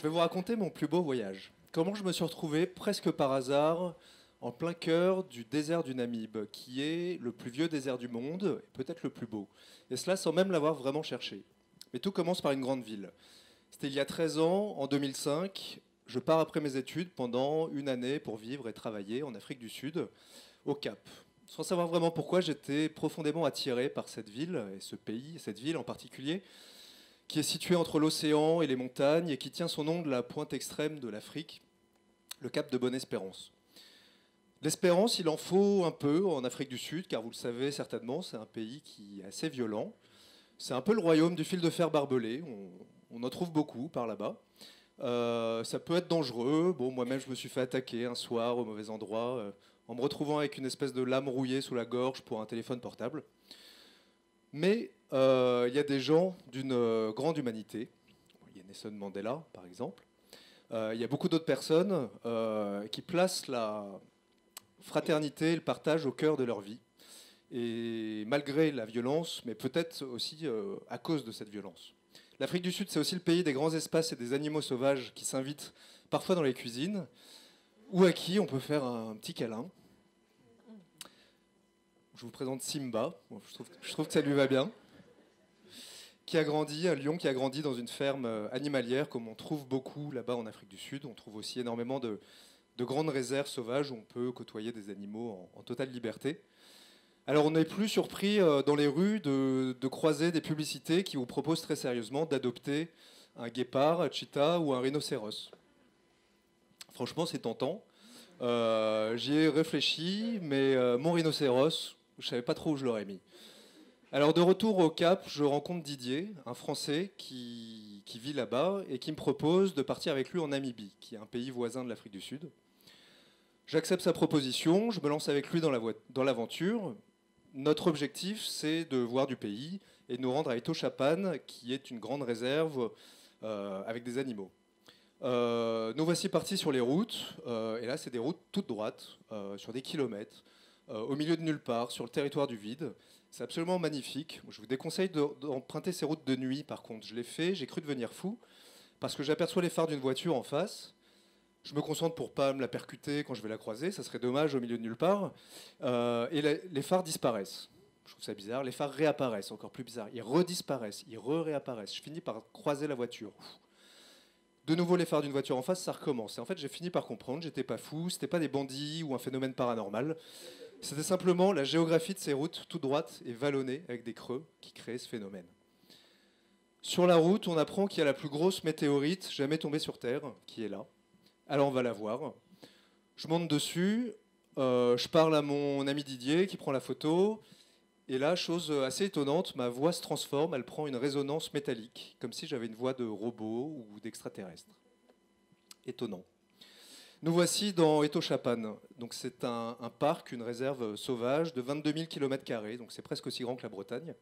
Je vais vous raconter mon plus beau voyage. Comment je me suis retrouvé presque par hasard en plein cœur du désert du Namib, qui est le plus vieux désert du monde, et peut-être le plus beau. Et cela sans même l'avoir vraiment cherché. Mais tout commence par une grande ville. C'était il y a 13 ans, en 2005. Je pars après mes études pendant une année pour vivre et travailler en Afrique du Sud, au Cap. Sans savoir vraiment pourquoi, j'étais profondément attiré par cette ville et ce pays, cette ville en particulier, qui est située entre l'océan et les montagnes et qui tient son nom de la pointe extrême de l'Afrique, le Cap de Bonne-Espérance. L'espérance, il en faut un peu en Afrique du Sud, car vous le savez certainement, c'est un pays qui est assez violent. C'est un peu le royaume du fil de fer barbelé, on en trouve beaucoup par là-bas. Ça peut être dangereux. Bon, moi-même, je me suis fait attaquer un soir au mauvais endroit, en me retrouvant avec une espèce de lame rouillée sous la gorge pour un téléphone portable. Mais il y a des gens d'une grande humanité. Il y a Nelson Mandela, par exemple. Il y a beaucoup d'autres personnes qui placent la fraternité et le partage au cœur de leur vie. Et malgré la violence, mais peut-être aussi à cause de cette violence. L'Afrique du Sud, c'est aussi le pays des grands espaces et des animaux sauvages qui s'invitent parfois dans les cuisines, ou à qui on peut faire un petit câlin. Je vous présente Simba, bon, je trouve que ça lui va bien, qui a grandi, un lion qui a grandi dans une ferme animalière, comme on trouve beaucoup là-bas en Afrique du Sud. On trouve aussi énormément de grandes réserves sauvages où on peut côtoyer des animaux en totale liberté. Alors on n'est plus surpris dans les rues de croiser des publicités qui vous proposent très sérieusement d'adopter un guépard, un cheetah ou un rhinocéros. Franchement, c'est tentant. J'y ai réfléchi, mais mon rhinocéros, je ne savais pas trop où je l'aurais mis. Alors de retour au Cap, je rencontre Didier, un Français qui vit là-bas et qui me propose de partir avec lui en Namibie, qui est un pays voisin de l'Afrique du Sud. J'accepte sa proposition, je me lance avec lui dans l'aventure. Notre objectif, c'est de voir du pays et de nous rendre à Etoshapan, qui est une grande réserve avec des animaux. Nous voici partis sur les routes, et là, c'est des routes toutes droites, sur des kilomètres, au milieu de nulle part, sur le territoire du vide. C'est absolument magnifique. Je vous déconseille d'emprunter ces routes de nuit, par contre. Je l'ai fait, j'ai cru devenir fou, parce que j'aperçois les phares d'une voiture en face. Je me concentre pour pas me la percuter quand je vais la croiser, ça serait dommage au milieu de nulle part. Et les phares disparaissent. Je trouve ça bizarre. Les phares réapparaissent, encore plus bizarre. Ils redisparaissent, ils réapparaissent. Je finis par croiser la voiture. De nouveau les phares d'une voiture en face, ça recommence. Et en fait, j'ai fini par comprendre, j'étais pas fou, c'était pas des bandits ou un phénomène paranormal. C'était simplement la géographie de ces routes toutes droites et vallonnées avec des creux qui créaient ce phénomène. Sur la route, on apprend qu'il y a la plus grosse météorite jamais tombée sur Terre, qui est là. Alors on va la voir. Je monte dessus, je parle à mon ami Didier qui prend la photo. Et là, chose assez étonnante, ma voix se transforme, elle prend une résonance métallique, comme si j'avais une voix de robot ou d'extraterrestre. Étonnant. Nous voici dans Etoshapan. Donc c'est un parc, une réserve sauvage de 22 000 km², donc c'est presque aussi grand que la Bretagne.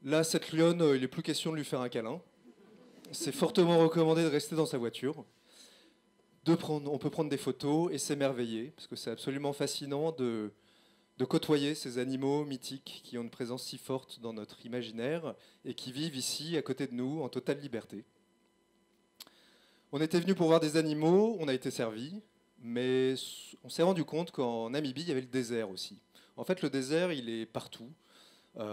Là, cette lionne, il n'est plus question de lui faire un câlin. C'est fortement recommandé de rester dans sa voiture. On peut prendre des photos et s'émerveiller, parce que c'est absolument fascinant de côtoyer ces animaux mythiques qui ont une présence si forte dans notre imaginaire et qui vivent ici, à côté de nous, en totale liberté. On était venu pour voir des animaux, on a été servi, mais on s'est rendu compte qu'en Namibie, il y avait le désert aussi. En fait, le désert, il est partout. On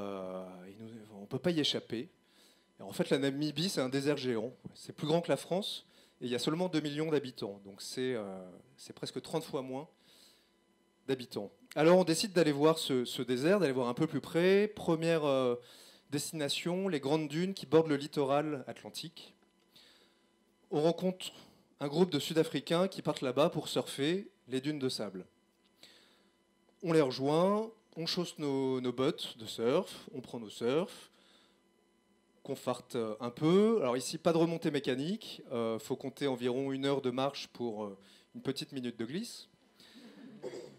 ne peut pas y échapper. Et en fait, la Namibie, c'est un désert géant. C'est plus grand que la France. Et il y a seulement 2 millions d'habitants, donc c'est presque 30 fois moins d'habitants. Alors on décide d'aller voir ce désert, d'aller voir un peu plus près. Première destination, les grandes dunes qui bordent le littoral atlantique. On rencontre un groupe de Sud-Africains qui partent là-bas pour surfer les dunes de sable. On les rejoint, on chausse nos bottes de surf, on prend nos surfs, confarte un peu. Alors ici, pas de remontée mécanique. Faut compter environ 1 heure de marche pour une petite minute de glisse.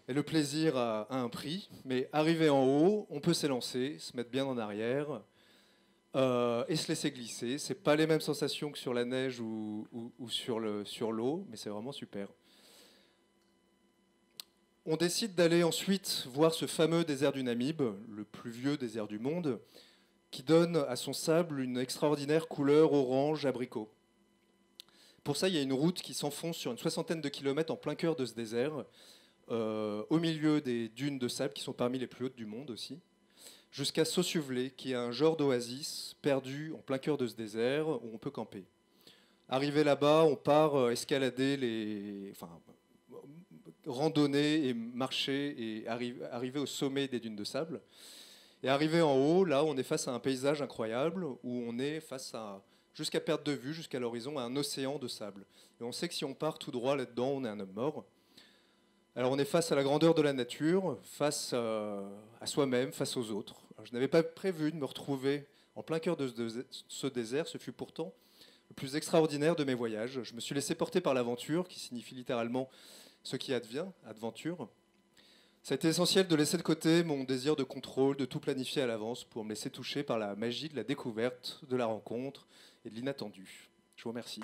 Et le plaisir a un prix. Mais arrivé en haut, on peut s'élancer, se mettre bien en arrière et se laisser glisser. C'est pas les mêmes sensations que sur la neige ou sur l'eau, mais c'est vraiment super. On décide d'aller ensuite voir ce fameux désert du Namib, le plus vieux désert du monde, qui donne à son sable une extraordinaire couleur orange abricot. Pour ça, il y a une route qui s'enfonce sur une soixantaine de kilomètres en plein cœur de ce désert, au milieu des dunes de sable qui sont parmi les plus hautes du monde aussi, jusqu'à Sossuvelé, qui est un genre d'oasis perdu en plein cœur de ce désert où on peut camper. Arrivé là-bas, on part escalader randonner et marcher et arriver au sommet des dunes de sable. Et arrivé en haut, là, on est face à un paysage incroyable où on est face à, jusqu'à perte de vue, jusqu'à l'horizon, à un océan de sable. Et on sait que si on part tout droit là-dedans, on est un homme mort. Alors on est face à la grandeur de la nature, face à soi-même, face aux autres. Alors, je n'avais pas prévu de me retrouver en plein cœur de ce désert. Ce fut pourtant le plus extraordinaire de mes voyages. Je me suis laissé porter par l'aventure, qui signifie littéralement ce qui advient, adventure. Ça a été essentiel de laisser de côté mon désir de contrôle, de tout planifier à l'avance pour me laisser toucher par la magie de la découverte, de la rencontre et de l'inattendu. Je vous remercie.